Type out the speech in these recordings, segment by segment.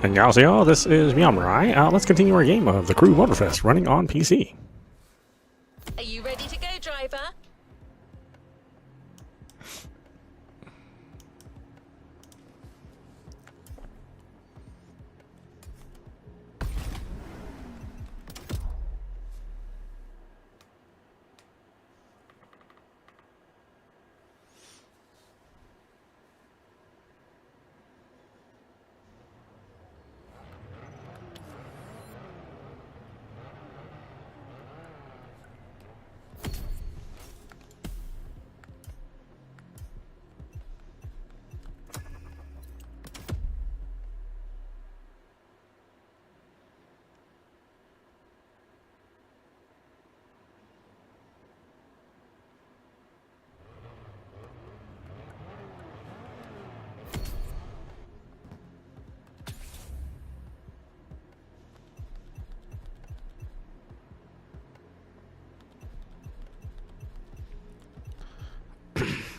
And Yao, this is meowmurai. Let's continue our game of the Crew Motorfest running on PC. Are you ready to go, driver?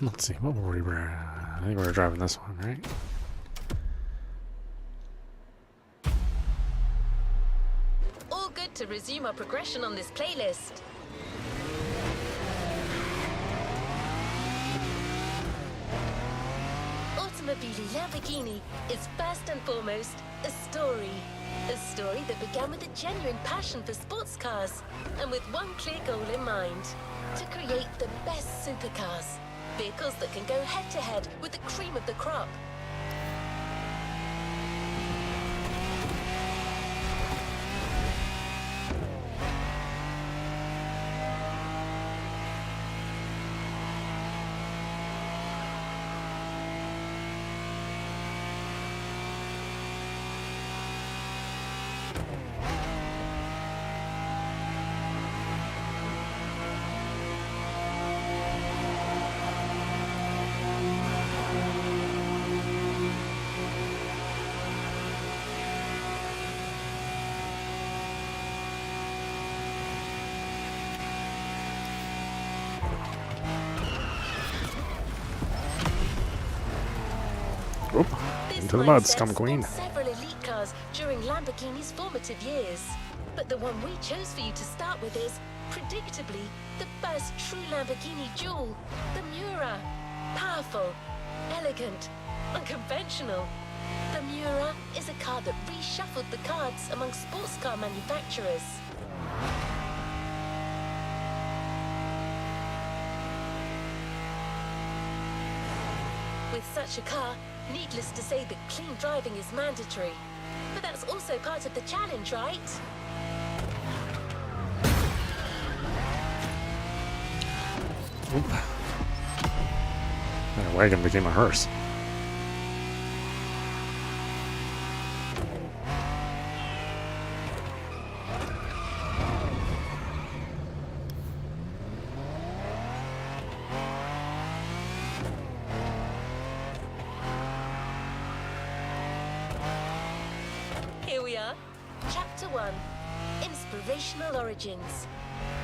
Let's see, what were we? I think we were driving this one, right? All good to resume our progression on this playlist. Automobili Lamborghini is first and foremost a story. A story that began with a genuine passion for sports cars and with one clear goal in mind: to create the best supercars. Vehicles that can go head-to-head with the cream of the crop. Oop, into the mud, scum queen. Several elite cars during Lamborghini's formative years. But the one we chose for you to start with is, predictably, the first true Lamborghini jewel, the Miura. Powerful, elegant, unconventional. The Miura is a car that reshuffled the cards among sports car manufacturers. With such a car, needless to say that clean driving is mandatory. But that's also part of the challenge, right? Oop. That wagon became a hearse. Here we are. Chapter 1. Inspirational Origins.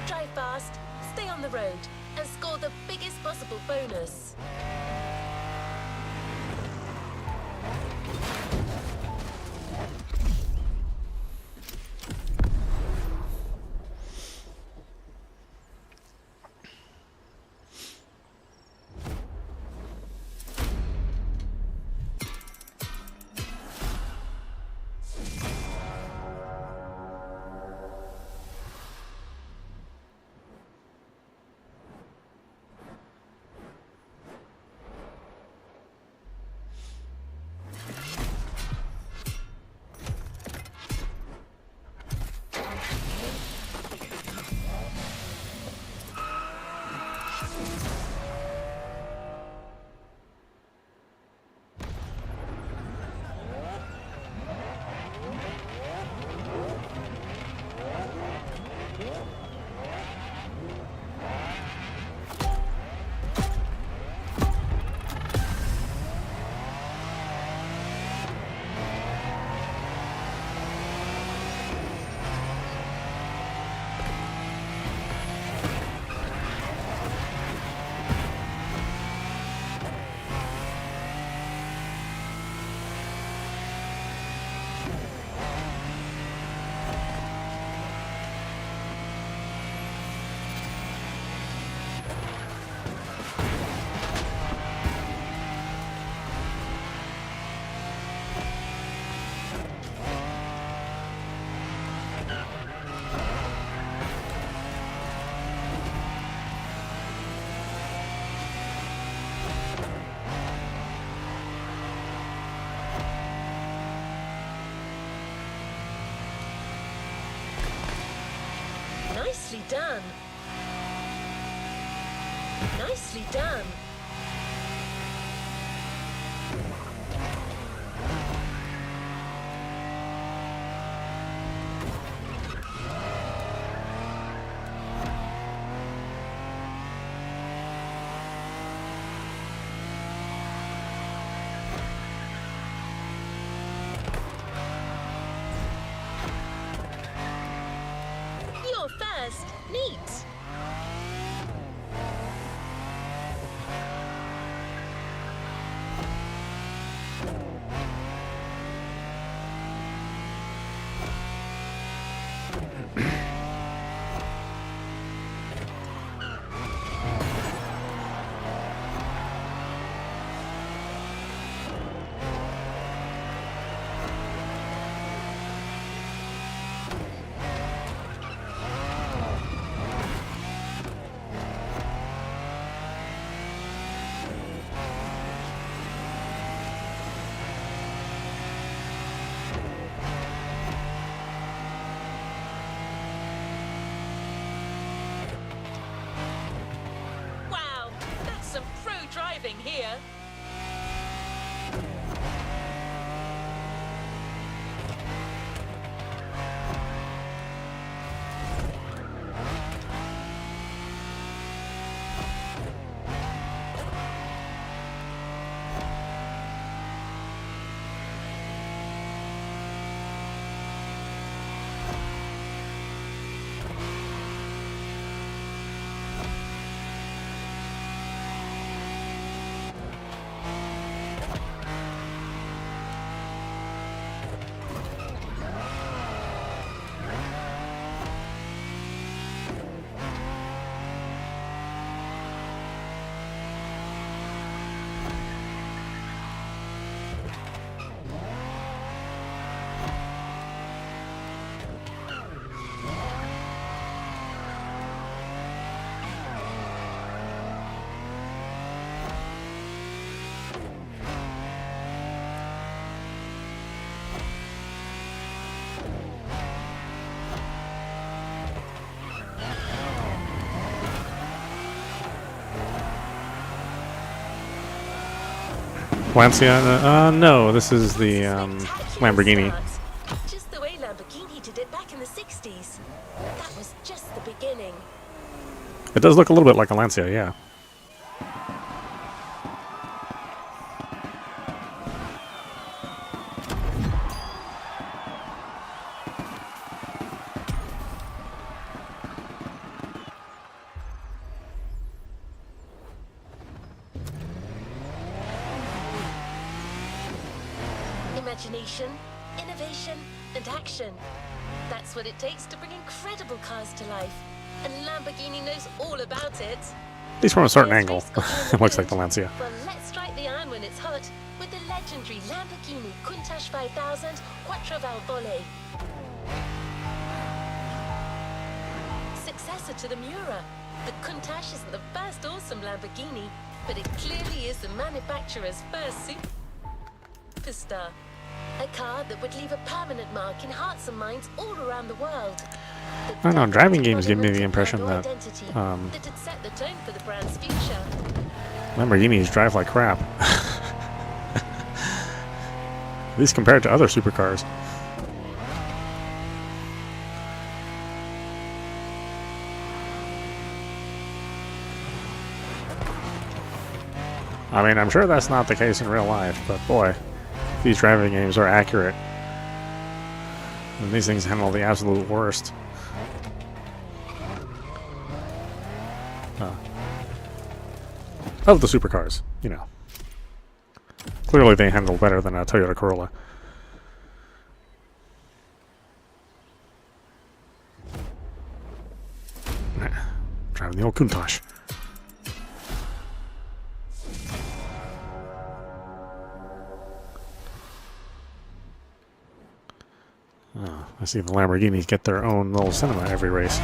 Drive fast, stay on the road, and score the biggest possible bonus. done. Nicely done. You're first. Neat. Wow, that's some pro driving here. Lancia? No, this is the Lamborghini. Start. Just the way Lamborghini did it back in the 60s. That was just the beginning. It does look a little bit like a Lancia, yeah. Imagination, innovation, and action. That's what it takes to bring incredible cars to life. And Lamborghini knows all about it. At least from a certain There's angle, race caution in it looks the like the good. Lancia. Well, let's strike the iron when it's hot with the legendary Lamborghini Countach 5000 Quattro Valvole. Successor to the Miura, the Countach isn't the first awesome Lamborghini, but it clearly is the manufacturer's first superstar. A car that would leave a permanent mark in hearts and minds all around the world. I don't know, driving games give me the impression that that had set the tone for the brand's future. Lamborghinis drive like crap. At least compared to other supercars. I mean, I'm sure that's not the case in real life, but boy, if these driving games are accurate, then these things handle the absolute worst. Of the supercars, you know. Clearly they handle better than a Toyota Corolla. Driving the old Countach. I see the Lamborghinis get their own little cinema every race.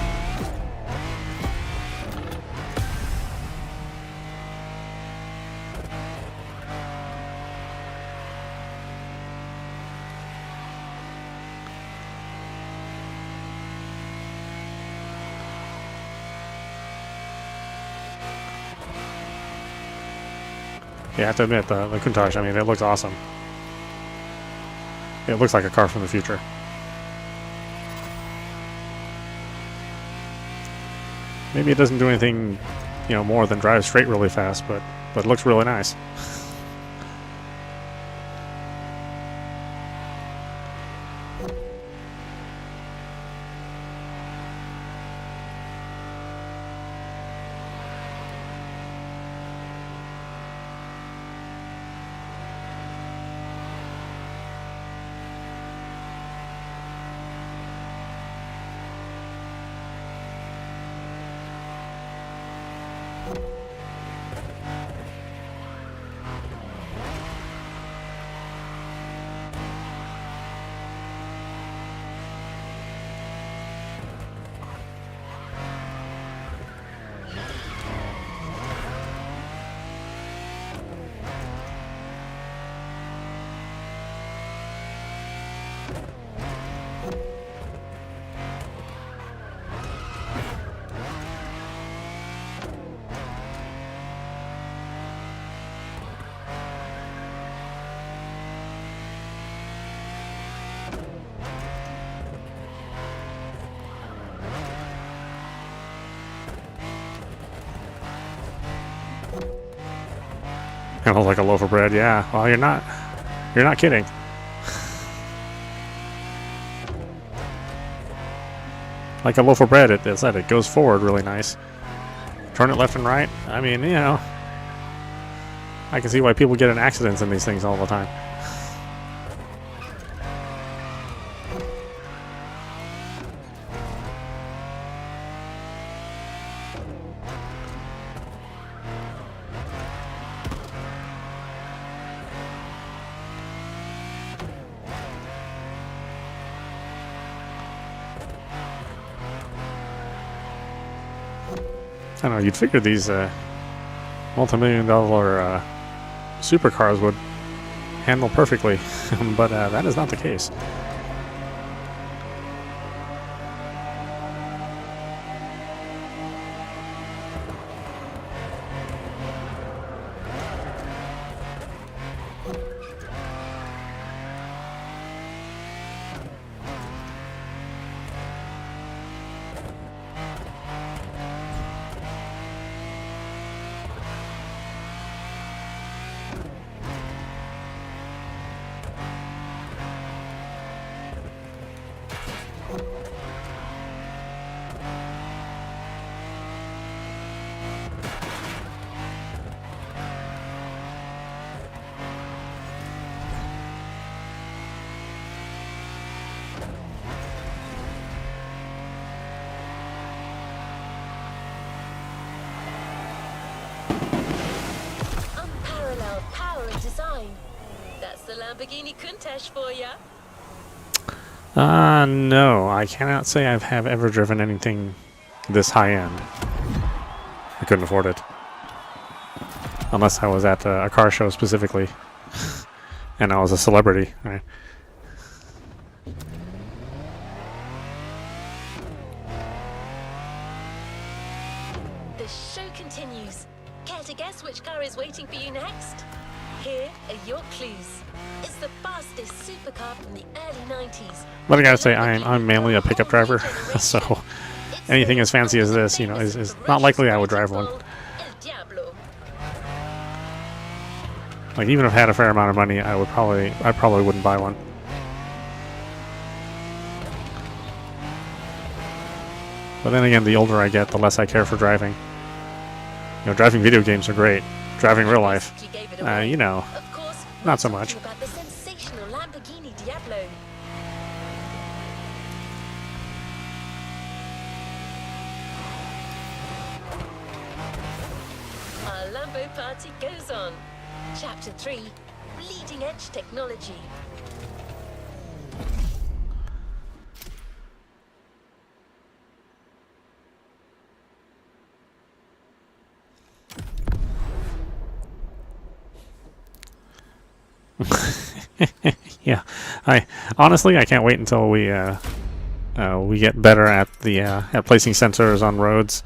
You have to admit, the Countach, I mean, it looks awesome. It looks like a car from the future. Maybe it doesn't do anything, you know, more than drive straight really fast, but it looks really nice. Kind of like a loaf of bread, yeah. Well, you're not kidding. Like a loaf of bread, it goes forward really nice. Turn it left and right. I mean, you know, I can see why people get in accidents in these things all the time. I don't know, you'd figure these multi-million-dollar supercars would handle perfectly, but that is not the case. Power and design. That's the Lamborghini Countach for ya. No, I cannot say I have ever driven anything this high-end. I couldn't afford it. Unless I was at a car show specifically. And I was a celebrity, right? The show continues. Care to guess which car is waiting for you next? Here are your clues. It's the fastest supercar from the early 90s. But I gotta say, I'm mainly a pickup driver, so anything as fancy as this, you know, is not likely I would drive one. Like, even if I had a fair amount of money, I probably wouldn't buy one. But then again, the older I get, the less I care for driving. You know, driving video games are great. Driving real life, you know, not so much. About the sensational Lamborghini Diablo. Our Lambo party goes on. Chapter 3, Leading Edge Technology. Yeah, honestly I can't wait until we get better at the at placing sensors on roads.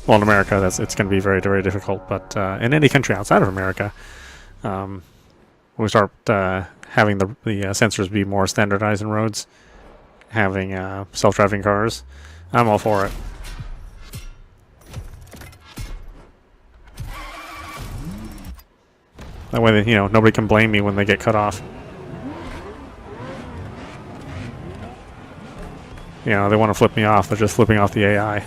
Well, in America, it's going to be very, very difficult, but in any country outside of America, When we start having the sensors be more standardized in roads, having self-driving cars, I'm all for it. That way, you know, nobody can blame me when they get cut off. You know, they want to flip me off. They're just flipping off the AI.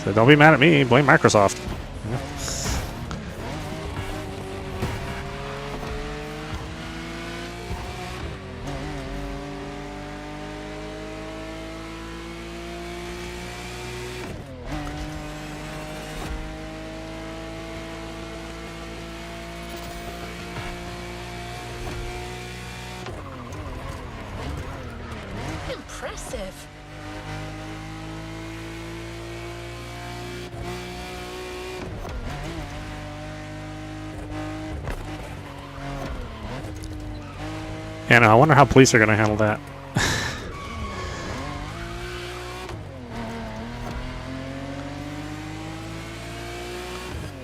So don't be mad at me. Blame Microsoft. Yeah. Impressive. Yeah, no, I wonder how police are going to handle that.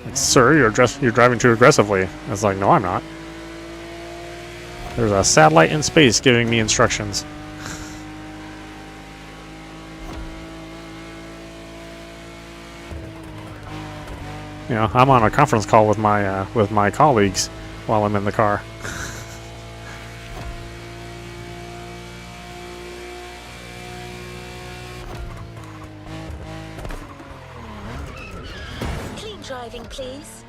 Like, sir, you're driving too aggressively. It's like, no, I'm not. There's a satellite in space giving me instructions. You know, I'm on a conference call with my colleagues while I'm in the car. Clean driving, please.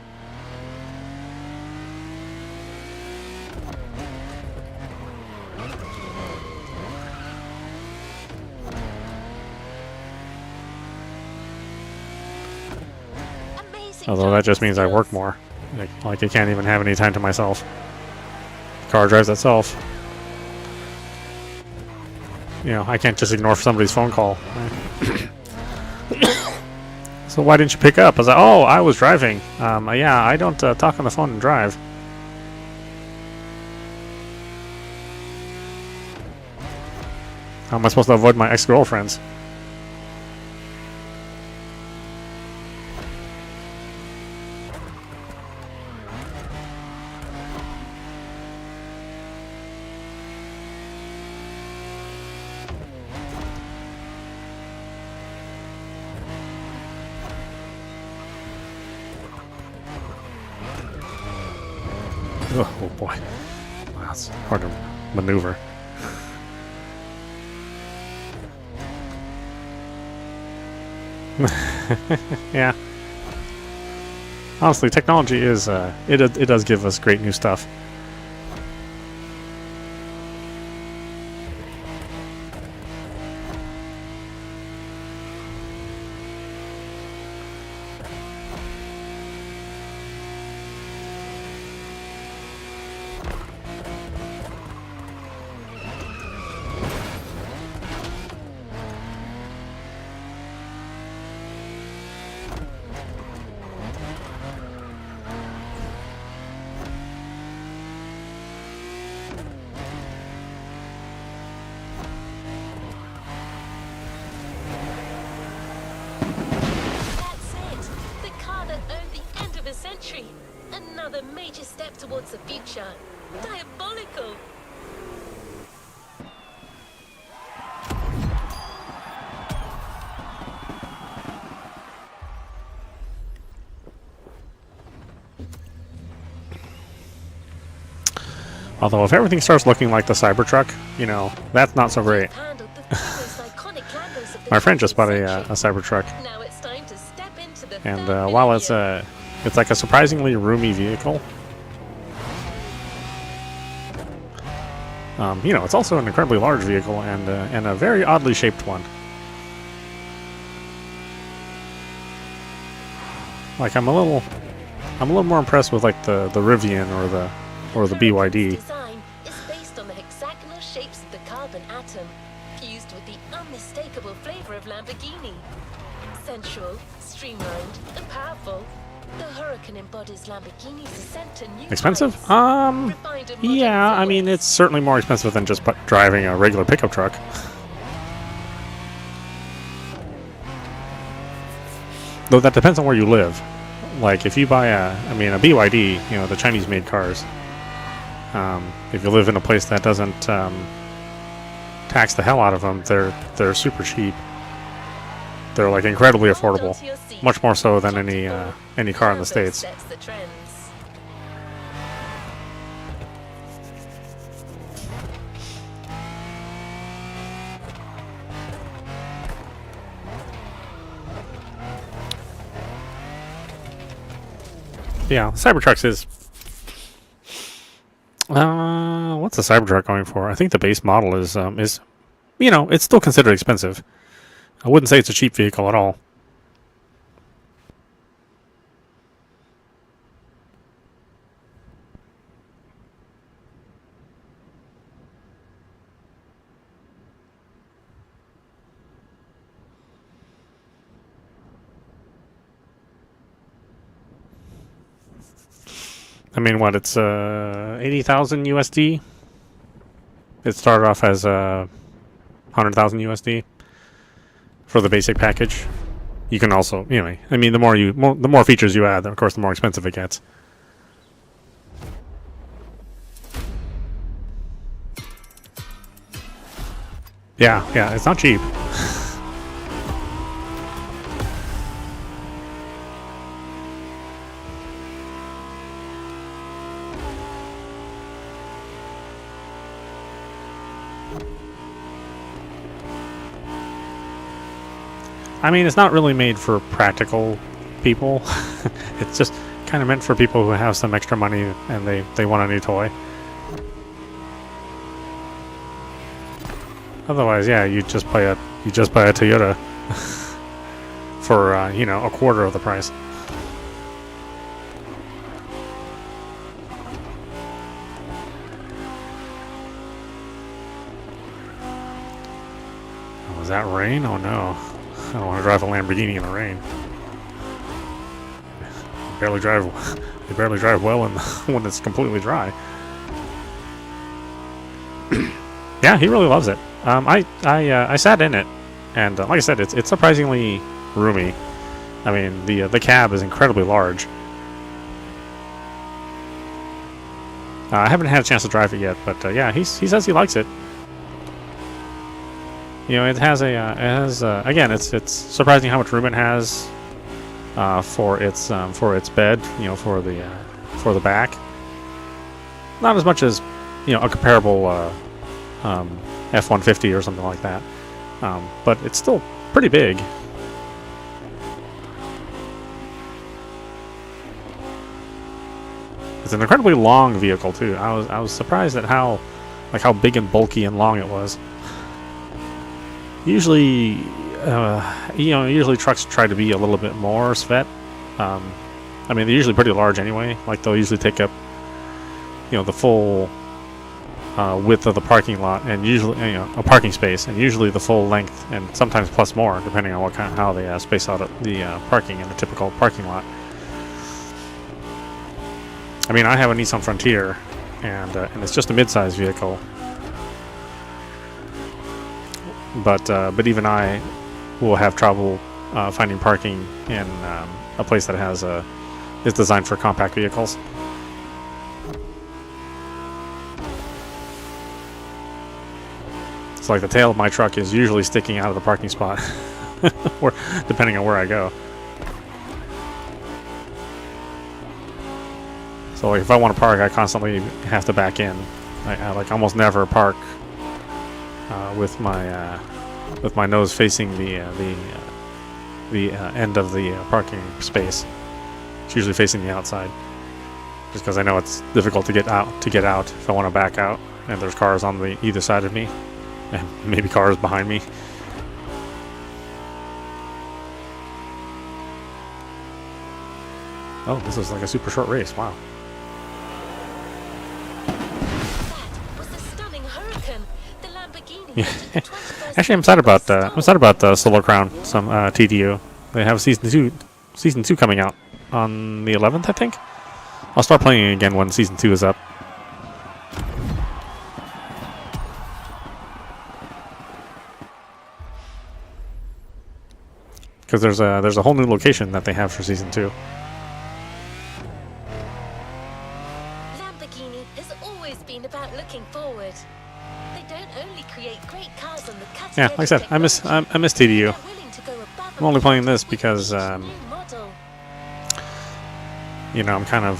Amazing. Although that just means I work more. Like I can't even have any time to myself. The car drives itself. You know, I can't just ignore somebody's phone call. So why didn't you pick up? I was like, oh, I was driving. Yeah, I don't talk on the phone and drive. How am I supposed to avoid my ex-girlfriends? Oh boy. Wow, that's hard to maneuver. Yeah. Honestly, technology is it does give us great new stuff. Century. Another major step towards the future. Diabolical. Although if everything starts looking like the Cybertruck, you know, that's not so great. My friend just bought a Cybertruck. Now it's time to step into the And while it's like a surprisingly roomy vehicle, you know, it's also an incredibly large vehicle and a very oddly shaped one. Like I'm a little more impressed with like the Rivian or the BYD. Design is based on the hexagonal shapes of the carbon atom, fused with the unmistakable flavor of Lamborghini. Sensual, streamlined, and powerful, the Huracan embodies Lamborghini's ascent to new Expensive? heights. Refined and modern Yeah, I mean, feel. it's certainly more expensive than just driving a regular pickup truck. Though that depends on where you live. Like if you buy a BYD, you know, the Chinese-made cars. If you live in a place that doesn't tax the hell out of them, they're super cheap. They're like incredibly affordable, much more so than any car in the States. Yeah, Cybertrucks is. What's the Cybertruck going for? I think the base model is, you know, it's still considered expensive. I wouldn't say it's a cheap vehicle at all. I mean, what, it's 80,000 USD? It started off as 100,000 USD for the basic package. You can also, anyway, I mean, the more features you add, of course, the more expensive it gets. Yeah, it's not cheap. I mean, it's not really made for practical people. It's just kind of meant for people who have some extra money and they want a new toy. Otherwise, yeah, you just buy a Toyota for you know, a quarter of the price. Oh, was that rain? Oh no. I don't want to drive a Lamborghini in the rain. They barely drive well when it's completely dry. Yeah, he really loves it. I sat in it, and like I said, it's surprisingly roomy. I mean, the cab is incredibly large. I haven't had a chance to drive it yet, but yeah, he says he likes it. You know, it has again, it's surprising how much room it has for its bed. You know, for the back. Not as much as, you know, a comparable F-150 or something like that, but it's still pretty big. It's an incredibly long vehicle too. I was surprised at how big and bulky and long it was. Usually, you know, usually trucks try to be a little bit more Svet. I mean, they're usually pretty large anyway. Like, they'll usually take up, you know, the full width of the parking lot, and usually, you know, a parking space, and usually the full length, and sometimes plus more, depending on how they space out the parking in a typical parking lot. I mean, I have a Nissan Frontier, and it's just a mid-size vehicle. But even I will have trouble finding parking in a place that is designed for compact vehicles. It's like the tail of my truck is usually sticking out of the parking spot, depending on where I go. So like, if I want to park, I constantly have to back in. I like almost never park with my nose facing the end of the parking space. It's usually facing the outside, just because I know it's difficult to get out if I want to back out, and there's cars on either side of me, and maybe cars behind me. Oh, this is like a super short race. Wow. Yeah. Actually, I'm sad about Solar Crown, some TDU. They have season two coming out on the 11th, I think. I'll start playing again when season 2 is up. because there's a whole new location that they have for season 2. Lamborghini has always been about looking forward. They don't only create great cars on the cutting Yeah, edge like I said, of I miss technology, TDU. they're willing to go above I'm only and playing beyond this with because each new model. you know, I'm kind of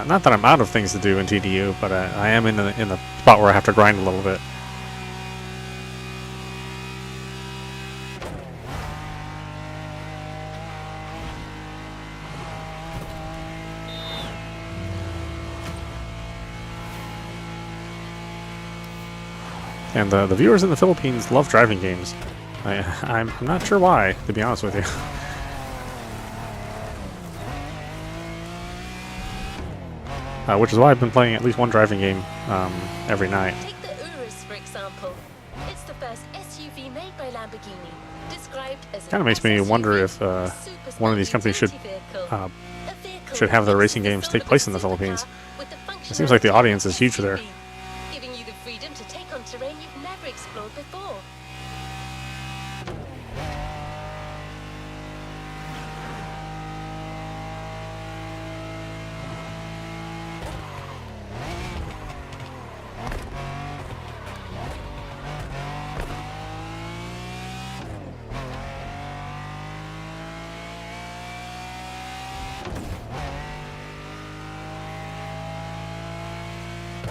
not that I'm out of things to do in TDU, but I am in the spot where I have to grind a little bit. And the viewers in the Philippines love driving games. I'm not sure why, to be honest with you. Which is why I've been playing at least one driving game every night. Take the Urus, for example. It's the first SUV made by Lamborghini, described as Kind of makes me wonder if one of these companies should have their racing games take place in the Philippines. It seems like the audience is huge there. Giving you the freedom to take on terrain you've never explored before.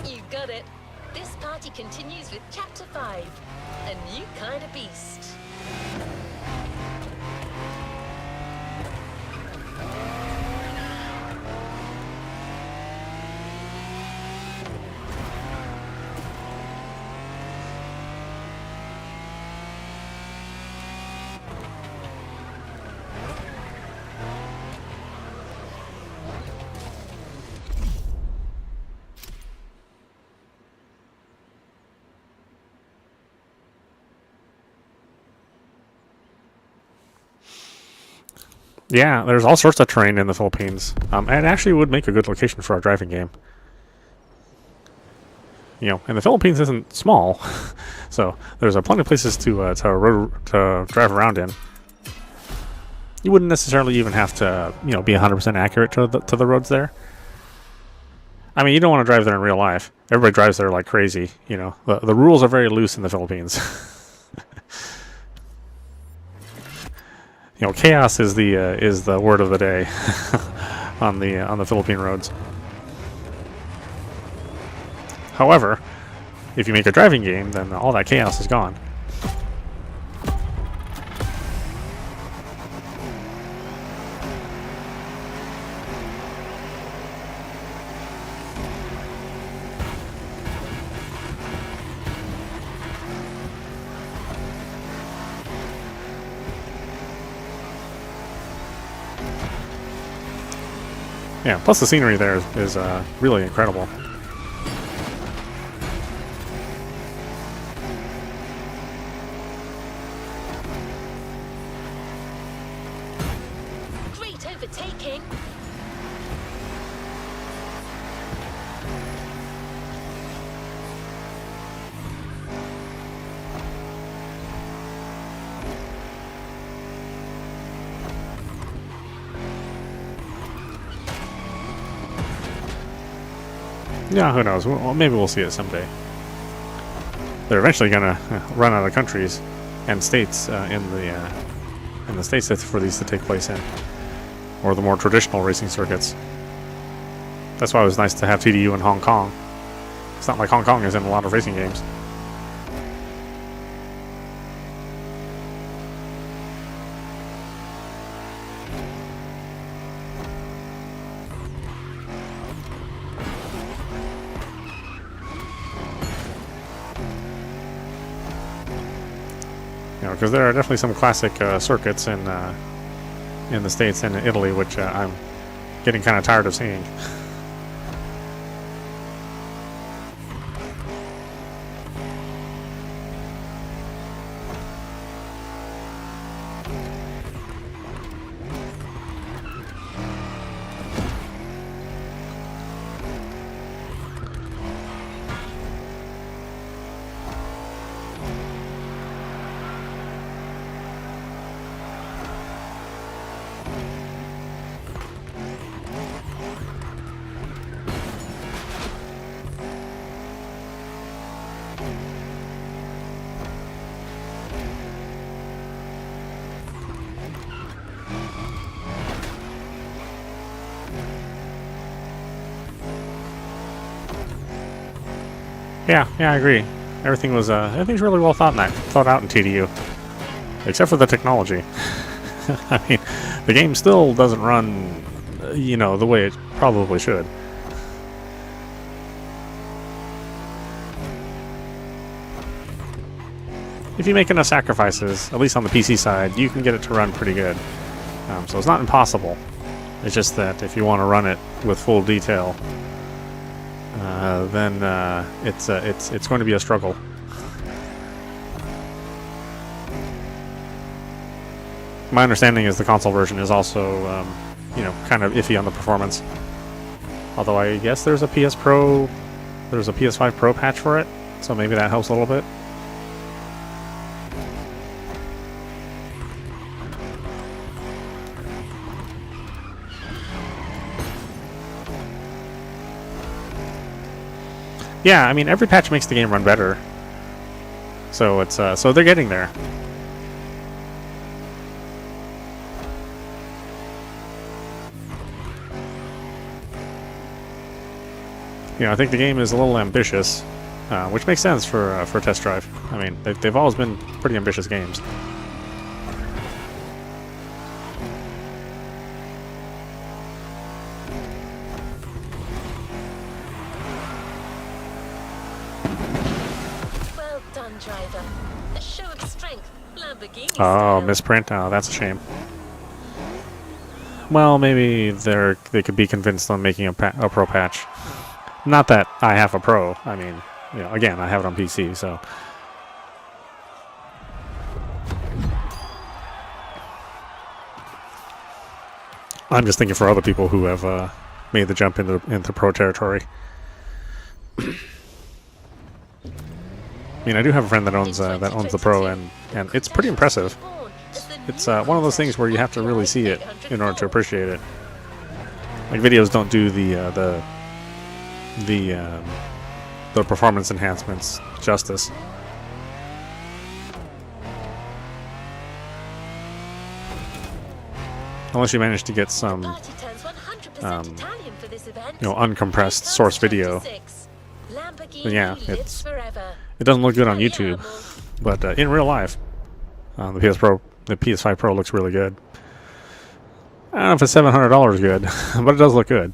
You got it. This party continues with Chapter 5, a new kind of beast. Yeah, there's all sorts of terrain in the Philippines. And it actually would make a good location for a driving game. You know, and the Philippines isn't small, so there's plenty of places to drive around in. You wouldn't necessarily even have to, you know, be 100% accurate to the roads there. I mean, you don't want to drive there in real life. Everybody drives there like crazy. You know, the rules are very loose in the Philippines. You know, chaos is the word of the day on the Philippine roads. However, if you make a driving game, then all that chaos is gone. Yeah, plus the scenery there is really incredible. Great overtaking. Yeah, who knows? Well, maybe we'll see it someday. They're eventually gonna run out of countries and states in the states that's for these to take place in, or the more traditional racing circuits. That's why it was nice to have TDU in Hong Kong. It's not like Hong Kong is in a lot of racing games. You know, because there are definitely some classic circuits in the States and in Italy, which I'm getting kind of tired of seeing. Yeah, I agree. Everything's really well thought out in TDU, except for the technology. I mean, the game still doesn't run, the way it probably should. If you make enough sacrifices, at least on the PC side, you can get it to run pretty good. So it's not impossible. It's just that if you want to run it with full detail, then it's going to be a struggle. My understanding is the console version is also, kind of iffy on the performance. Although I guess there's a PS5 Pro patch for it, so maybe that helps a little bit. Yeah, I mean, every patch makes the game run better. So it's so they're getting there. I think the game is a little ambitious, which makes sense for test drive. I mean, they've always been pretty ambitious games. Well done, driver. A show of strength, Lamborghini Oh, style. misprint. Oh, that's a shame. Well, maybe they could be convinced on making a pro patch. Not that I have a pro. I mean, again, I have it on PC, so. I'm just thinking for other people who have made the jump into pro territory. I mean, I do have a friend that owns the pro, and it's pretty impressive. It's one of those things where you have to really see it in order to appreciate it. Like, videos don't do the performance enhancements justice. Unless you manage to get some uncompressed source video, then yeah, it doesn't look good on YouTube, but in real life, the PS5 Pro looks really good. I don't know if it's $700 good, but it does look good.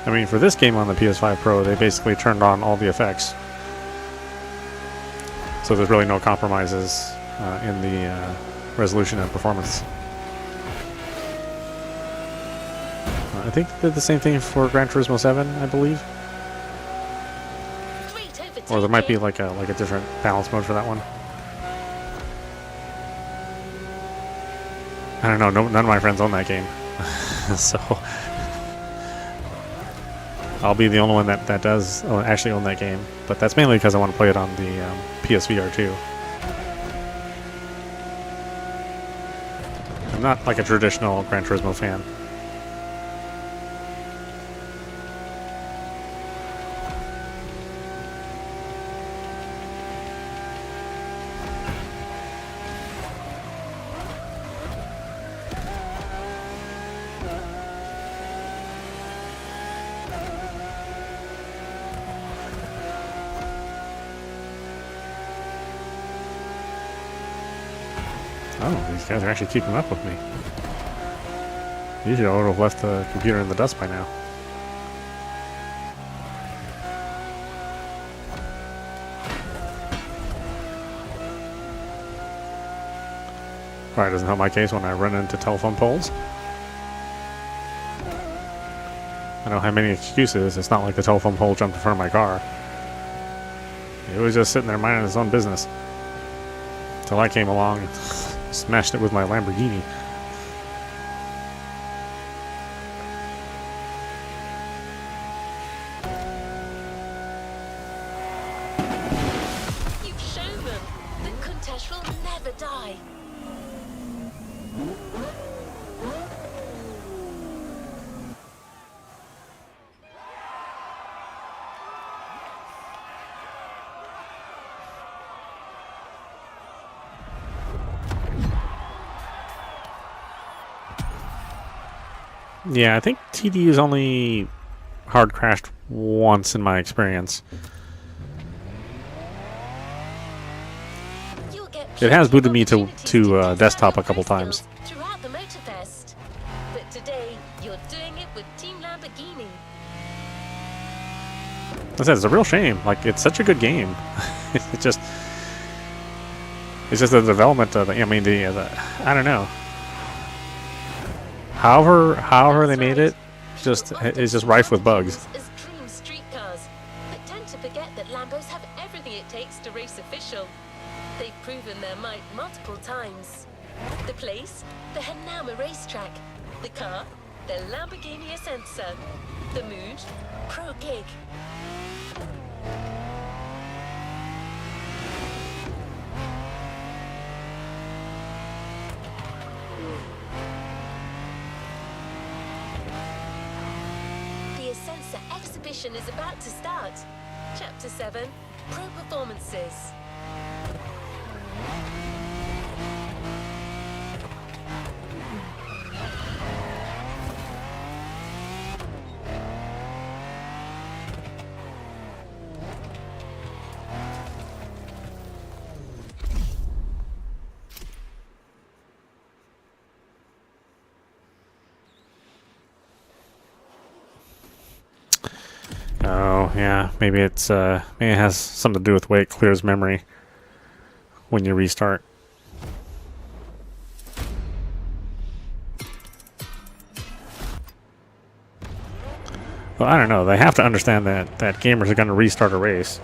I mean, for this game on the PS5 Pro, they basically turned on all the effects. So there's really no compromises in the resolution and performance. I think they did the same thing for Gran Turismo 7, I believe. Or there might be like a different balance mode for that one. I don't know, none of my friends own that game. So I'll be the only one that does actually own that game, but that's mainly because I want to play it on the PSVR 2. I'm not like a traditional Gran Turismo fan. Oh, these guys are actually keeping up with me. Usually I would have left the computer in the dust by now. Probably doesn't help my case when I run into telephone poles. I don't have many excuses. It's not like the telephone pole jumped in front of my car. It was just sitting there minding its own business. Until I came along and smashed it with my Lamborghini. You've shown them that Countess will never die. Yeah, I think TDU's only hard crashed once in my experience. You'll get It has plenty booted me of to opportunities desktop a test couple out your times. skills throughout the Motorfest. But today, you're doing it with Team Lamborghini. I said, it's a real shame. Like, it's such a good game. It's just the development of the, I mean, the I don't know. However they made it, just is just rife with bugs. As dream street cars, but tend to forget that Lambos have everything it takes to race official. They've proven their might multiple times. The place, the Hanama racetrack. The car, the Lamborghini Essenza. The mood, pro gig. The Essenza exhibition is about to start. Chapter 7, Pro Performances. Oh yeah, maybe it has something to do with the way it clears memory when you restart. Well, I don't know. They have to understand that gamers are going to restart a race.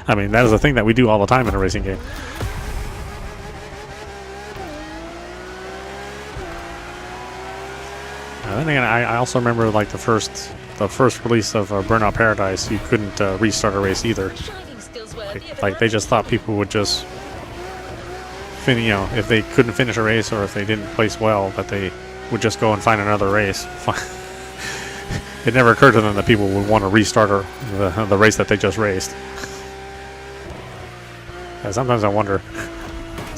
I mean, that is a thing that we do all the time in a racing game. Then again, I also remember like the first release of Burnout Paradise. You couldn't restart a race either. Driving skills worthy of Like they just thought people would just if they couldn't finish a race or if they didn't place well, that they would just go and find another race. It never occurred to them that people would want to restart the race that they just raced. And sometimes I wonder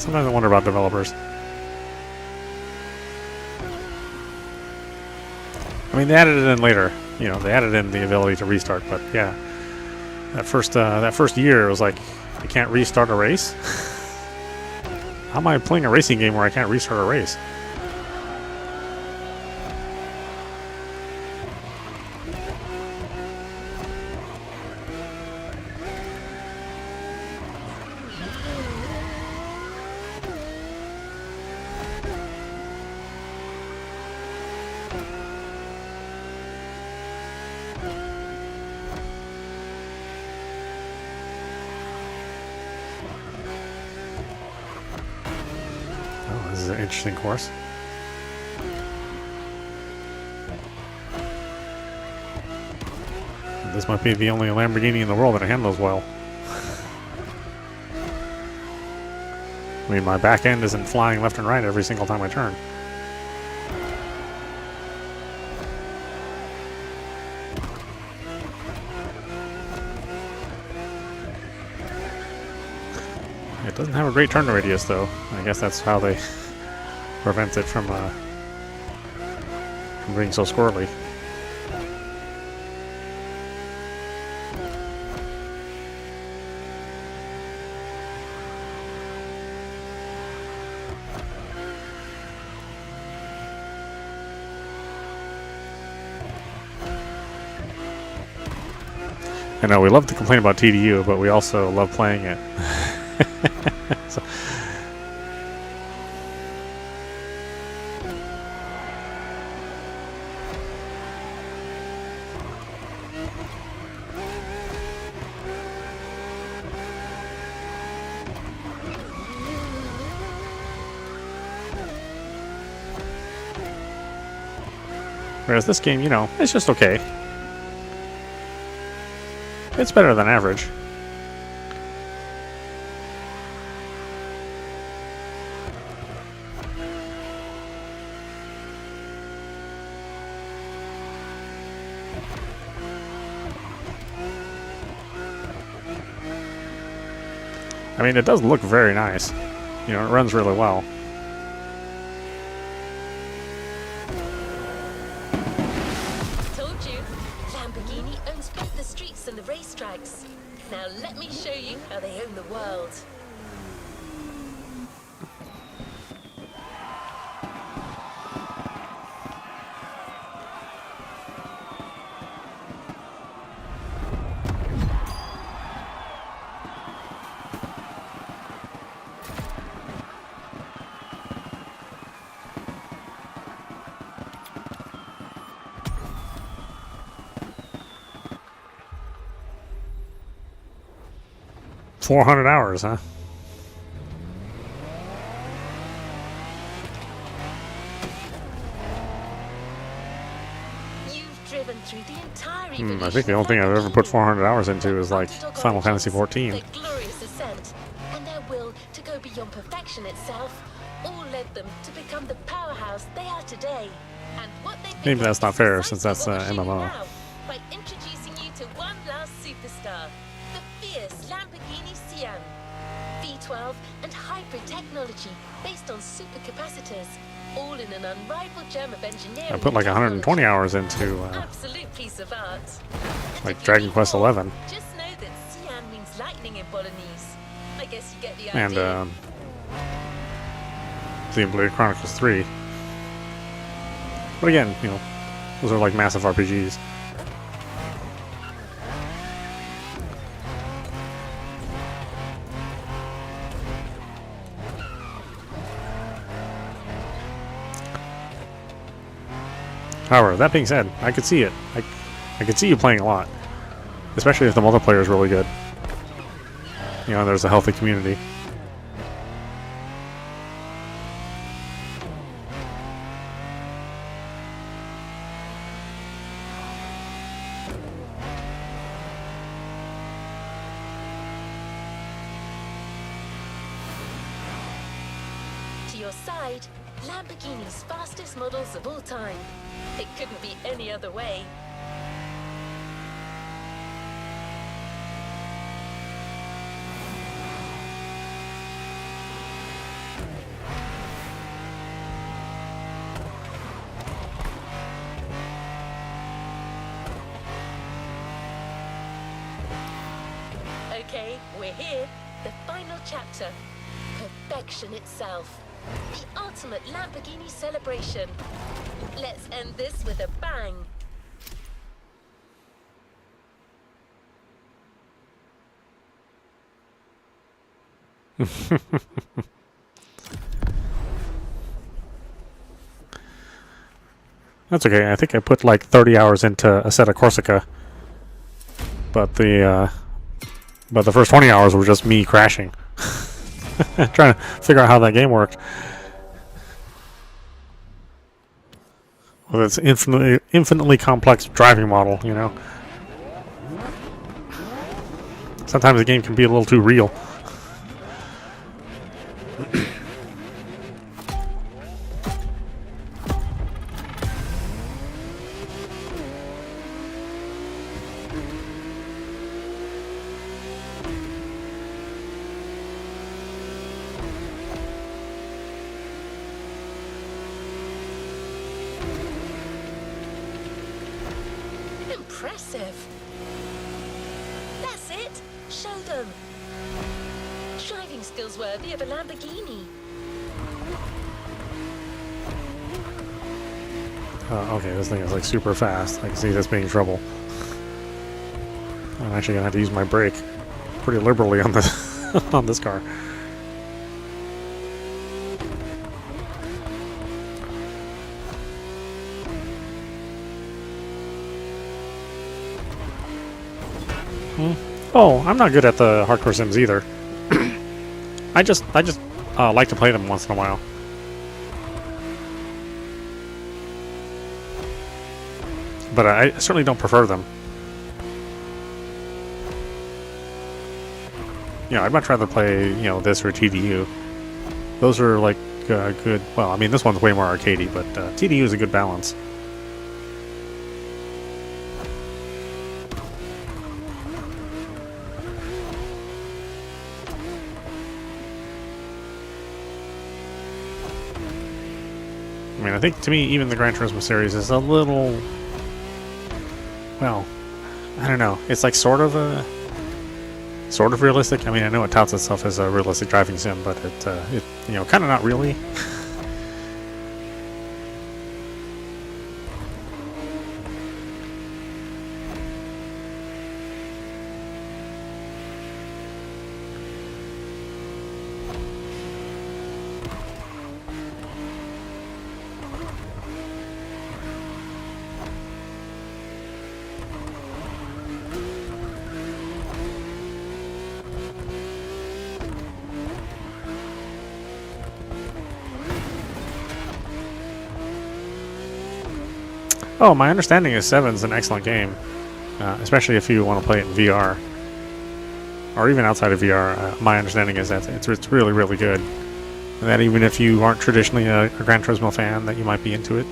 about developers. I mean, they added it in later. They added in the ability to restart. But yeah, that first year, it was like, I can't restart a race. How am I playing a racing game where I can't restart a race? This is an interesting course. This might be the only Lamborghini in the world that handles well. I mean, my back end isn't flying left and right every single time I turn. It doesn't have a great turn radius, though. I guess that's how they prevent it from being so squirrely. I know we love to complain about TDU, but we also love playing it. So. Whereas this game, it's just okay. It's better than average. I mean, it does look very nice. You know, it runs really well. Told you, Lamborghini owns both the streets and the racetracks. Now let me show you how they own the world. $400, huh? You've driven through the entire evolution I think the only of thing I've ever put Lamborghini. 400 hours into is like Underdog Final Fantasy origins, 14. Their glorious ascent, and their will to go beyond perfection itself, all led them to become the powerhouse they are today. And what they Maybe became that's not is fair, precisely since that's, what we're showing MMO. now, by introducing you to one last superstar, the fierce Lamborghini Sian. V12 and hybrid technology based on supercapacitors, all in an unrivaled gem of engineering. I put like 120 hours into Absolute piece of art. And like if you Dragon need Quest more, 11 just know that Sian means lightning in Bolognese. I guess you get the and idea. Xenoblade Chronicles 3. But again, you know, those are like massive RPGs. However, that being said, I could see it. I could see you playing a lot, especially if the multiplayer is really good. You know, there's a healthy community. To your side, Lamborghini's fastest models of all time. It couldn't be any other way. Okay, we're here. The final chapter. Perfection itself. The ultimate Lamborghini celebration. Let's end this with a bang. That's okay. I think I put like 30 hours into Assetto Corsica, but the first 20 hours were just me crashing, trying to figure out how that game worked. With its infinitely complex driving model, you know. Sometimes the game can be a little too real. Impressive. That's it. Show them. Driving skills worthy of a Lamborghini. Okay, this thing is like super fast. I can see this being trouble. I'm actually gonna have to use my brake pretty liberally on this on this car. Oh, I'm not good at the hardcore sims either. I just like to play them once in a while. But I certainly don't prefer them. You know, I'd much rather play, you know, this or TDU. Those are like good. Well, I mean, this one's way more arcadey, but TDU is a good balance. I mean, I think to me, even the Gran Turismo series is a little, well, I don't know. It's like sort of realistic. I mean, I know it touts itself as a realistic driving sim, but it you know, kind of not really. Oh, my understanding is 7's an excellent game, especially if you want to play it in VR, or even outside of VR. My understanding is that it's really, really good, and that even if you aren't traditionally a Gran Turismo fan, that you might be into it.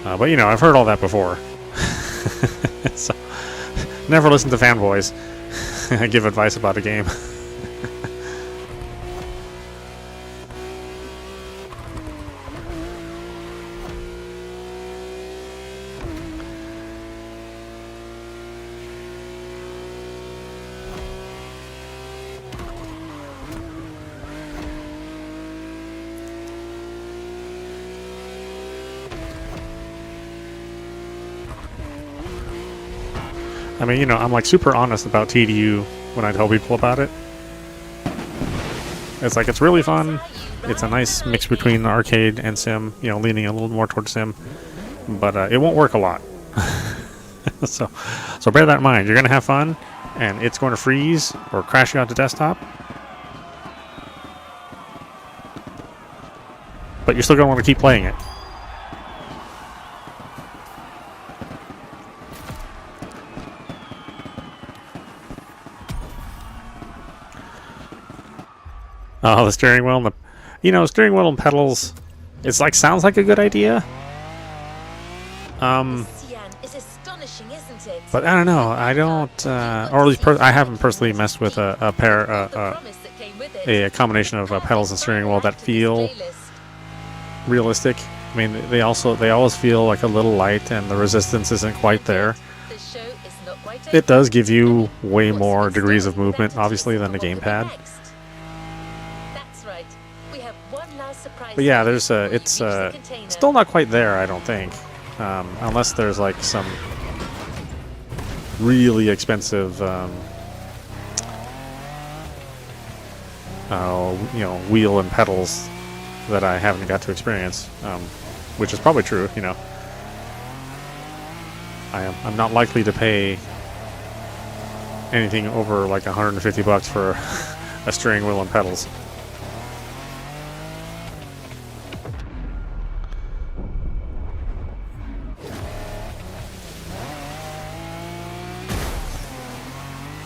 But you know, I've heard all that before, so never listen to fanboys give advice about a game. I mean, you know, I'm like super honest about TDU when I tell people about it. It's like, it's really fun. It's a nice mix between arcade and sim, you know, leaning a little more towards sim, but it won't work a lot. so bear that in mind. You're going to have fun, and it's going to freeze or crash you out to desktop, but you're still going to want to keep playing it. Oh, the steering wheel and you know, steering wheel and pedals. It's like, sounds like a good idea. Is astonishing, isn't it? But I don't know. I don't, or at least I haven't personally messed with a combination of pedals and steering wheel that feel realistic. I mean, they always feel like a little light, and the resistance isn't quite there. It does give you way more degrees of movement, obviously, than the gamepad. But yeah, there's it's still not quite there, I don't think, unless there's like some really expensive, you know, wheel and pedals that I haven't got to experience, which is probably true. You know, I'm not likely to pay anything over like $150 for a steering wheel and pedals.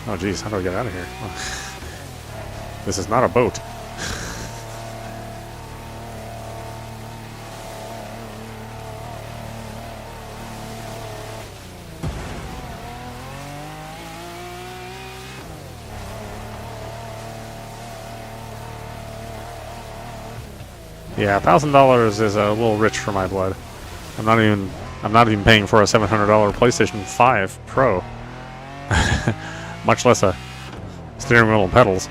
Oh geez, how do I get out of here? Oh. This is not a boat. Yeah, $1,000 is a little rich for my blood. I'm not even paying for a $700 PlayStation 5 Pro. Much less a steering wheel and pedals.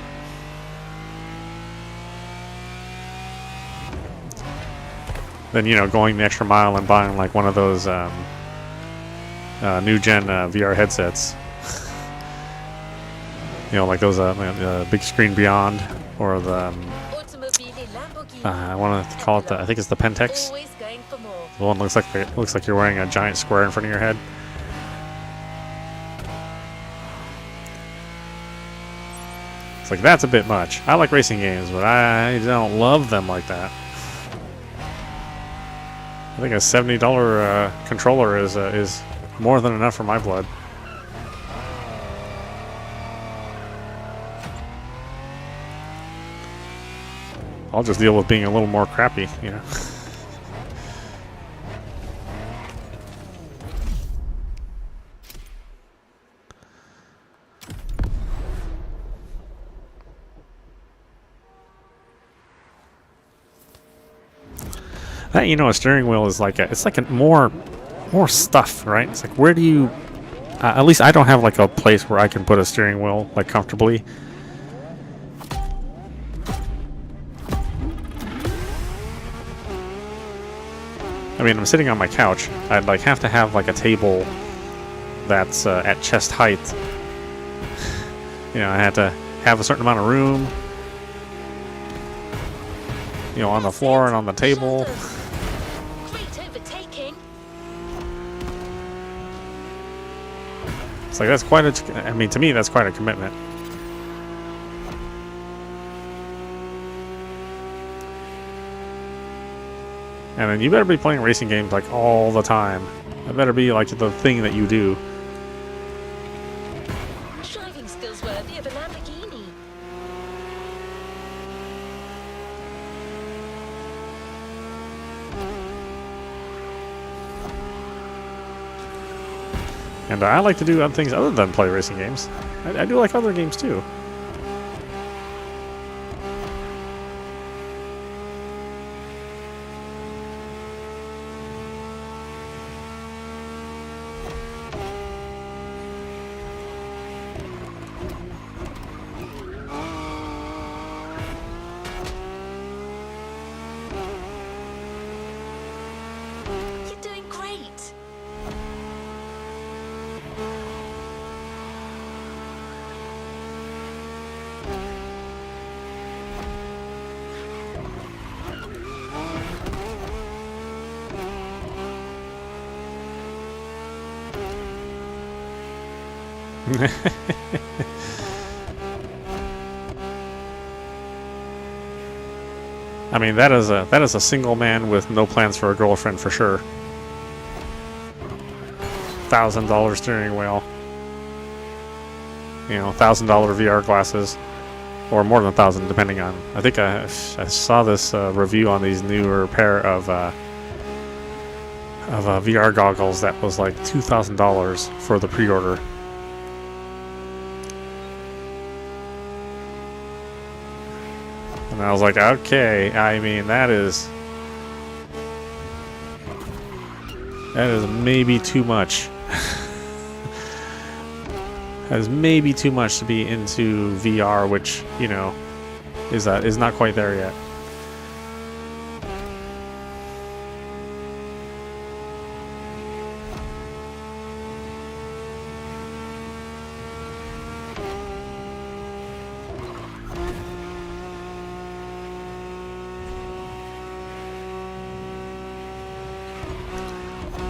Then, you know, going the extra mile and buying like one of those new gen VR headsets. You know, like those big screen beyond, or the I want to call it I think it's the Pentex. The one looks like you're wearing a giant square in front of your head. It's like, that's a bit much. I like racing games, but I don't love them like that. I think a $70 controller is more than enough for my blood. I'll just deal with being a little more crappy, you know. That, you know, a steering wheel is like it's like a more stuff, right? It's like, where do you? At least I don't have like a place where I can put a steering wheel like comfortably. I mean, I'm sitting on my couch. I'd like have to have like a table that's at chest height. You know, I had to have a certain amount of room. You know, on the floor and on the table. Great overtaking. It's like that's quite a. I mean, to me, that's quite a commitment. And then you better be playing racing games like all the time. That better be like the thing that you do. Driving skills worthy of a Lamborghini. And I like to do other things other than play racing games. I do like other games too. You're doing great. I mean, that is a single man with no plans for a girlfriend for sure. $1,000 steering wheel. You know, $1,000 VR glasses, or more than 1,000, depending on. I think I saw this review on these newer pair of VR goggles that was like $2,000 for the pre-order. And I was like, okay, I mean, that is maybe too much. That is maybe too much to be into VR, which, you know, is not quite there yet.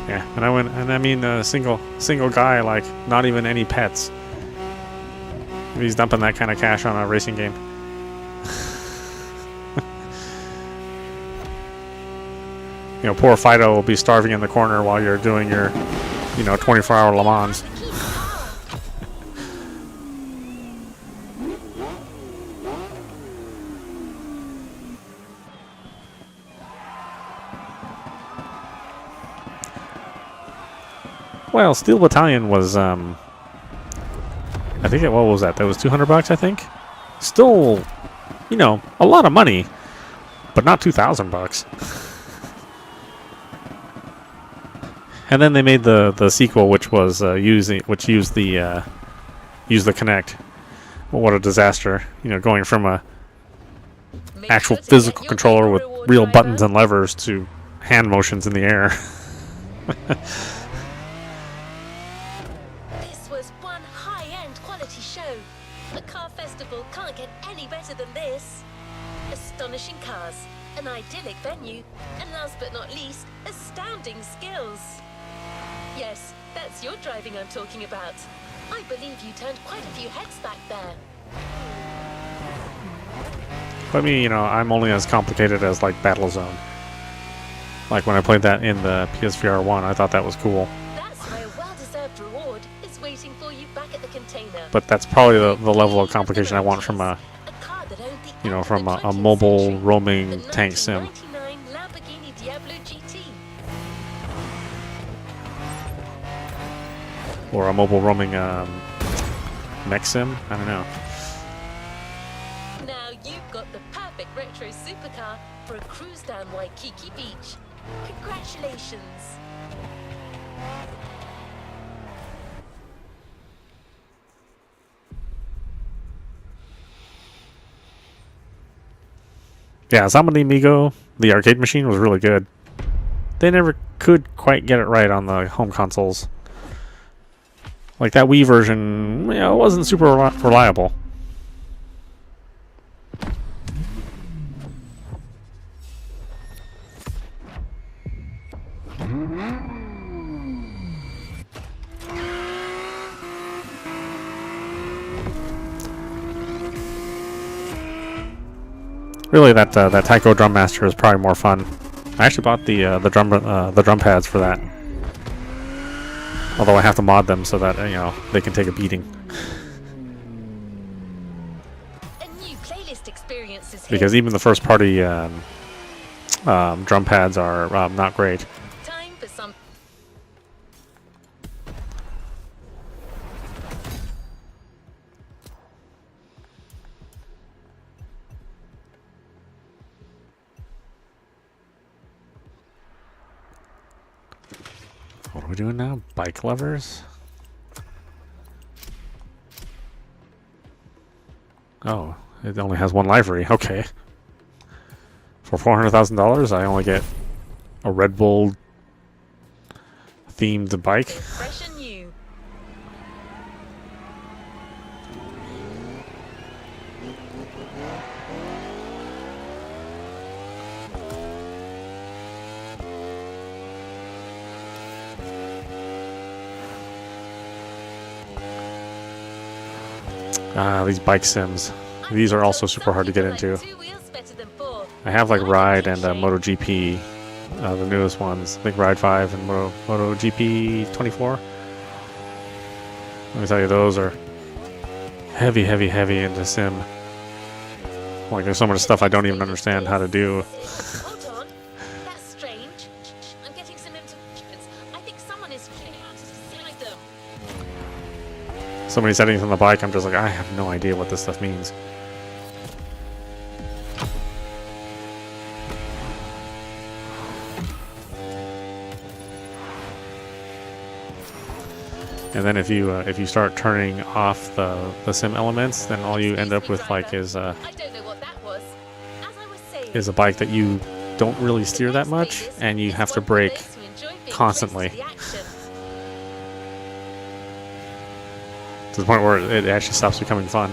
Yeah, and I went, and I mean, a single guy, like, not even any pets. He's dumping that kind of cash on a racing game. You know, poor Fido will be starving in the corner while you're doing your, you know, 24-hour Le Mans. Well, Steel Battalion was, I think, what was that? That was $200, I think? Still, you know, a lot of money, but not $2,000. And then they made the sequel, which was used the Kinect. Well, what a disaster! You know, going from a actual physical controller with real buttons and levers to hand motions in the air. This was one high-end quality show. A car festival can't get any better than this. Astonishing cars, an idyllic venue, and last but not least, astounding skills. Yes, that's your driving I'm talking about. I believe you turned quite a few heads back there. But me, you know, I'm only as complicated as like Battlezone. Like when I played that in the PSVR 1, I thought that was cool. That's why a well-deserved reward is waiting for you back at the container. But that's probably the level of complication I want from a, car that owned the you know, end from of the a 20th mobile century, roaming the tank sim. 1999 Lamborghini Diablo GT. Or a mobile roaming mech sim? I don't know. Now you've got the perfect retro supercar for a cruise down Waikiki Beach. Congratulations. Yeah, Samba de Amigo, the arcade machine, was really good. They never could quite get it right on the home consoles. Like that Wii version, you know, it wasn't super reliable. Really, that Taiko Drum Master is probably more fun. I actually bought the drum pads for that. Although I have to mod them so that you know they can take a beating. A new playlist experience is here. Because even the first party drum pads are not great. Time for some. What are we doing now? Bike lovers? Oh, it only has one livery. Okay. For $400,000, I only get a Red Bull themed bike. Fresh and new. These bike sims. These are also super hard to get into. I have like Ride and MotoGP, the newest ones. I think Ride 5 and MotoGP 24. Let me tell you, those are heavy into sim. Like there's so much stuff I don't even understand how to do. Hold on. That's strange. I'm getting some interference. I think someone is trying to slide them. So many settings on the bike, I'm just like, I have no idea what this stuff means. And then if you start turning off the sim elements, then all you end up with like is I don't know what that was. As I was saying, a bike that you don't really steer that much, and you have to brake constantly. To the point where it actually stops becoming fun.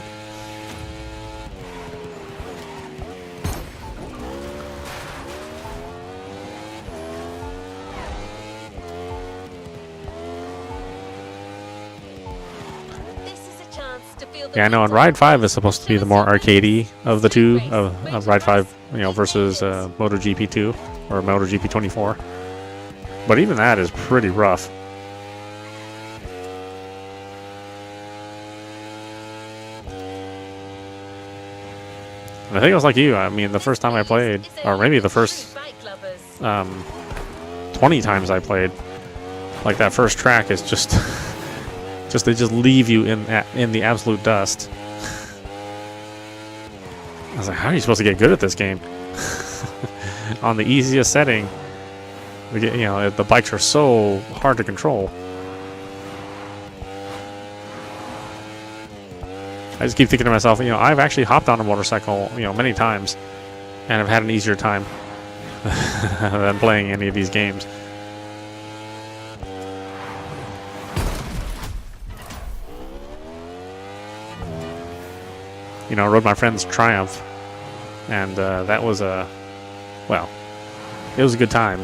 Yeah, I know. And Ride 5 is supposed to be the more arcadey of the two of Ride 5, you know, versus MotoGP 2 or MotoGP 24. But even that is pretty rough. And I think it was like you. I mean, the first time I played, or maybe the first 20 times I played, like that first track is just, they just leave you in the absolute dust. I was like, how are you supposed to get good at this game? On the easiest setting, you know, the bikes are so hard to control. I just keep thinking to myself, you know, I've actually hopped on a motorcycle, you know, many times, and I've had an easier time than playing any of these games. You know, I rode my friend's Triumph, and that was well, it was a good time,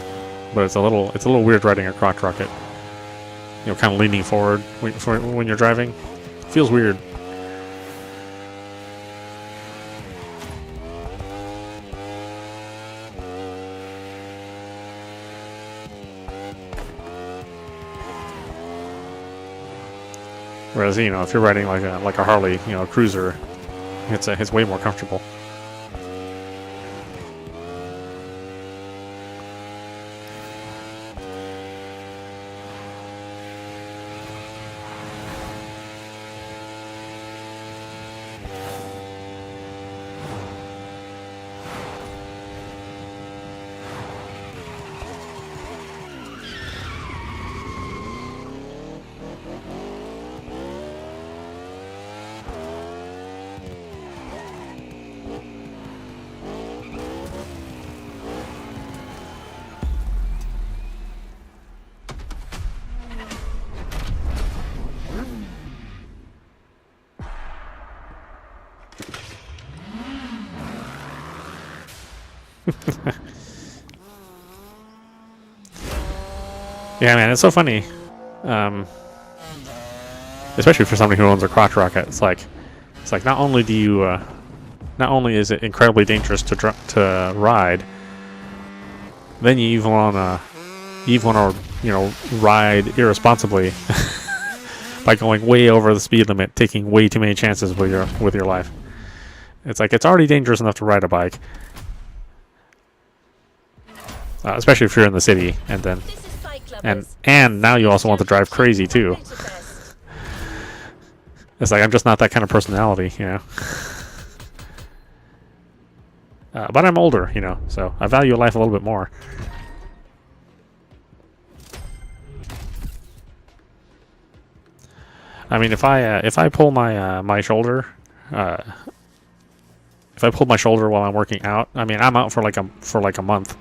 but it's a little weird riding a crotch rocket. You know, kind of leaning forward when you're driving. It feels weird. Whereas, you know, if you're riding like a Harley, you know, a cruiser, it's way more comfortable. Yeah, man, it's so funny. Especially for somebody who owns a crotch rocket. It's like not only do you, not only is it incredibly dangerous to ride, then you even wanna ride irresponsibly by going way over the speed limit, taking way too many chances with your life. It's like it's already dangerous enough to ride a bike, especially if you're in the city, and then and now you also want to drive crazy too. It's like I'm just not that kind of personality, you know. But I'm older, you know, so I value life a little bit more. I mean, if I pull my shoulder, if I pulled my shoulder while I'm working out, I mean, I'm out for like a month.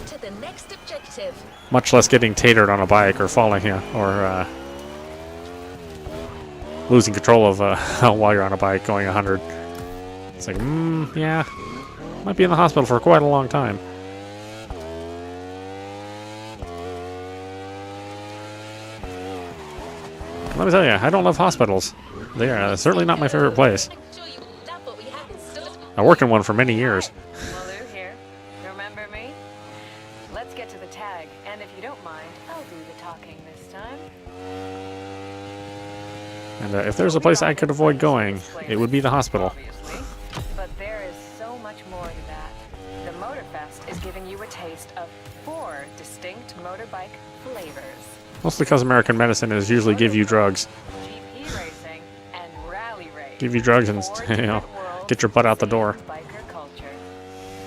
To the next objective. Much less getting tatered on a bike or falling, yeah, or losing control of while you're on a bike going 100. It's like, yeah, might be in the hospital for quite a long time. Let me tell you, I don't love hospitals. They are certainly not my favorite place. I worked in one for many years. Lou here. Remember me? Let's get to the tag, and if you don't mind, I'll do the talking this time. And if there's a place I could avoid going, it would be the hospital. Obviously. But there is so much more to that. The Motorfest is giving you a taste of 4 distinct motorbike flavors. Mostly because American medicine is usually give you drugs. GP racing and rally race. Give you drugs and, you know, get your butt out the door. Biker culture.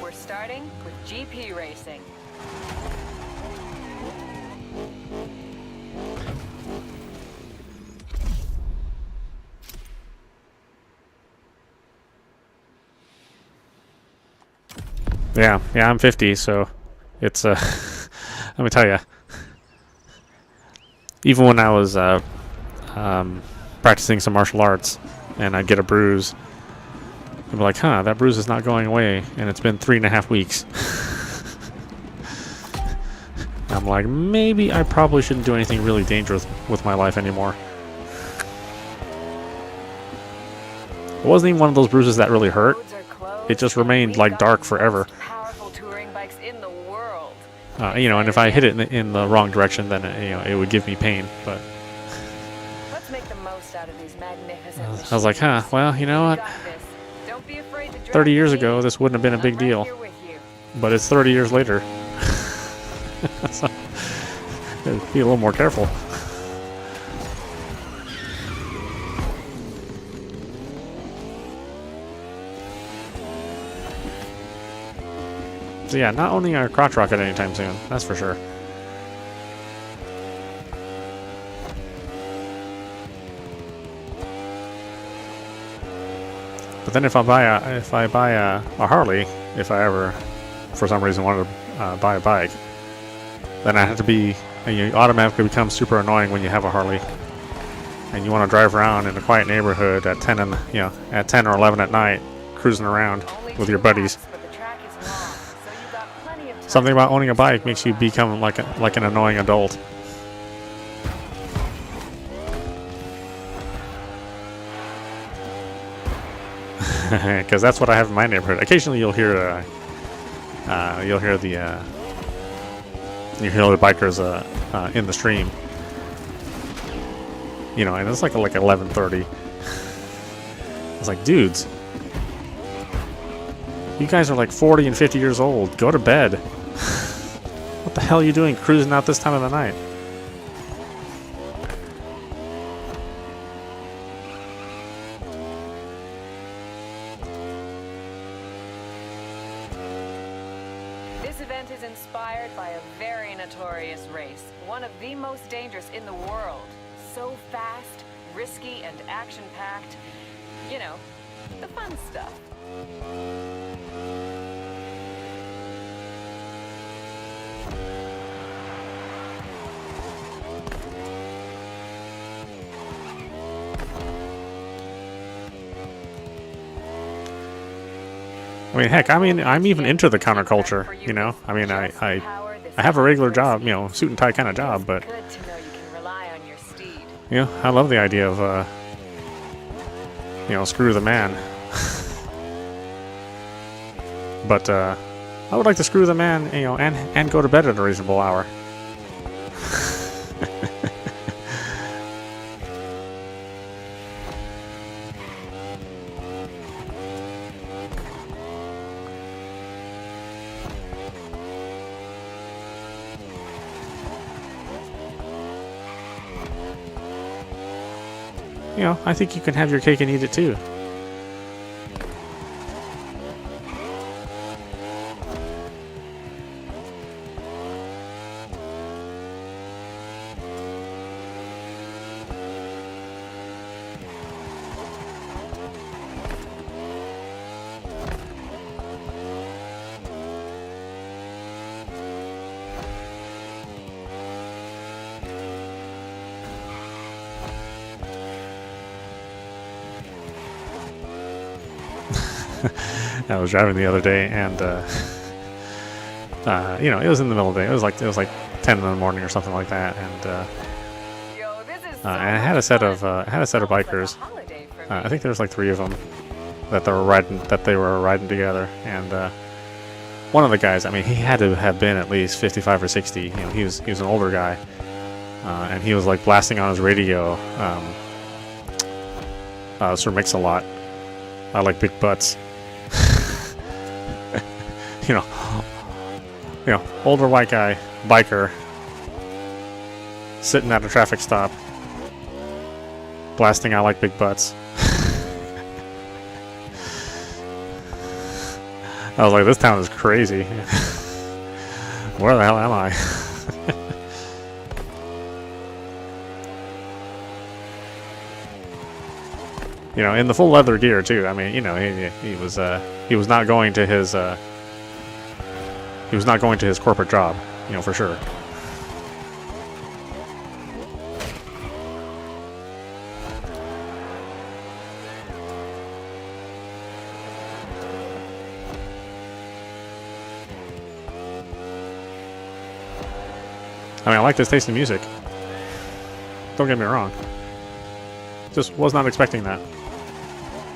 We're starting with GP racing. Yeah, I'm 50, so it's let me tell you. Even when I was practicing some martial arts and I'd get a bruise, I'd be like, that bruise is not going away, and it's been 3.5 weeks. I'm like, maybe I probably shouldn't do anything really dangerous with my life anymore. It wasn't even one of those bruises that really hurt. It just remained like dark forever. Powerful touring bikes in the world. You know, and if I hit it in the wrong direction, then it would give me pain. But Let's make the most out of these magnificent I was like, well, you know what? 30 years ago, this wouldn't have been a big deal. But it's 30 years later. So, be a little more careful. So yeah, not owning a crotch rocket anytime soon, that's for sure. But then if I buy a Harley, if I ever for some reason wanted to buy a bike, then I have to be, and you automatically become super annoying when you have a Harley, and you want to drive around in a quiet neighborhood at 10 or 11 at night, cruising around with your buddies. Something about owning a bike makes you become like an annoying adult. Because that's what I have in my neighborhood. Occasionally, you'll hear the bikers in the stream. You know, and it's like 11:30. It's like, dudes, you guys are like 40 and 50 years old. Go to bed. What the hell are you doing cruising out this time of the night? This event is inspired by a very notorious race, one of the most dangerous in the world. So fast, risky, and action-packed. You know, the fun stuff. I mean, heck, I'm even into the counterculture, you know? I mean, I have a regular job, you know, suit and tie kind of job, but, Good to know you can rely on your steed. you know, I love the idea of, you know, screw the man. But, I would like to screw the man, you know, and go to bed at a reasonable hour. You know, I think you can have your cake and eat it too. I was driving the other day, and you know, it was in the middle of the day. It was like 10 in the morning or something like that, and Yo, this is and I had a set of bikers. I think there was like 3 of them that they were riding together, and one of the guys, I mean, he had to have been at least 55 or 60. You know, he was an older guy, and he was like blasting on his radio, Sir Mix-a-Lot. I like big butts. you know, older white guy, biker, sitting at a traffic stop, blasting "I like big butts." I was like, this town is crazy. Where the hell am I? You know, in the full leather gear too. I mean, you know, he was not going to his corporate job, you know, for sure. I mean, I like this taste in music. Don't get me wrong. Just was not expecting that.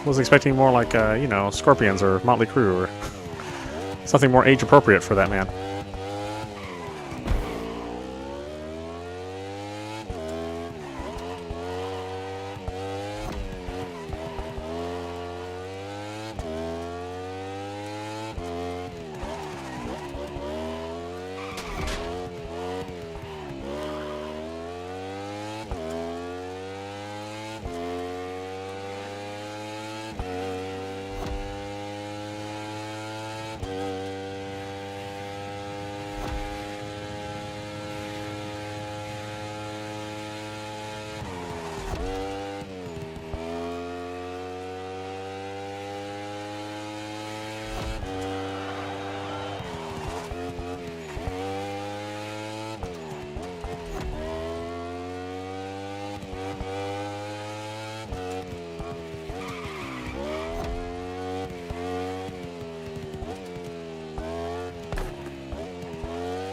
Was expecting more like, you know, Scorpions or Motley Crue or something more age appropriate for that man.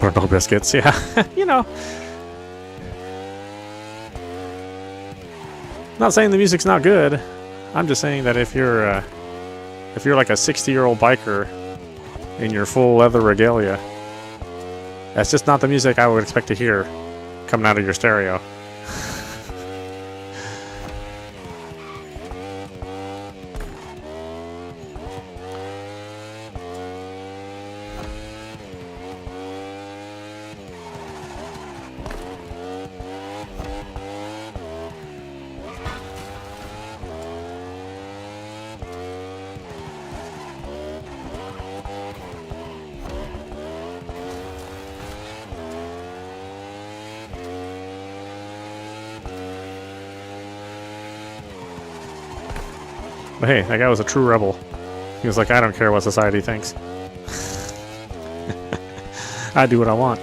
Or no biscuits, yeah. You know. Not saying the music's not good. I'm just saying that if you're like a 60-year-old biker in your full leather regalia, that's just not the music I would expect to hear coming out of your stereo. But hey, that guy was a true rebel. He was like, I don't care what society thinks. I do what I want.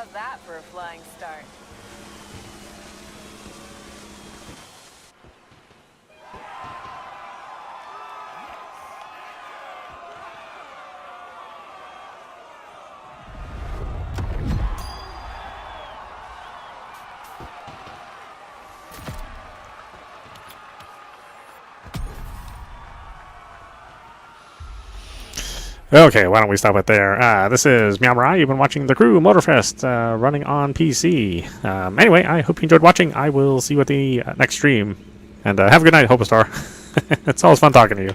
How's that for a flying start? Okay, why don't we stop it there? This is meowmurai. You've been watching the Crew Motorfest running on PC. Anyway, I hope you enjoyed watching. I will see you at the next stream. And have a good night, Hope Star. It's always fun talking to you.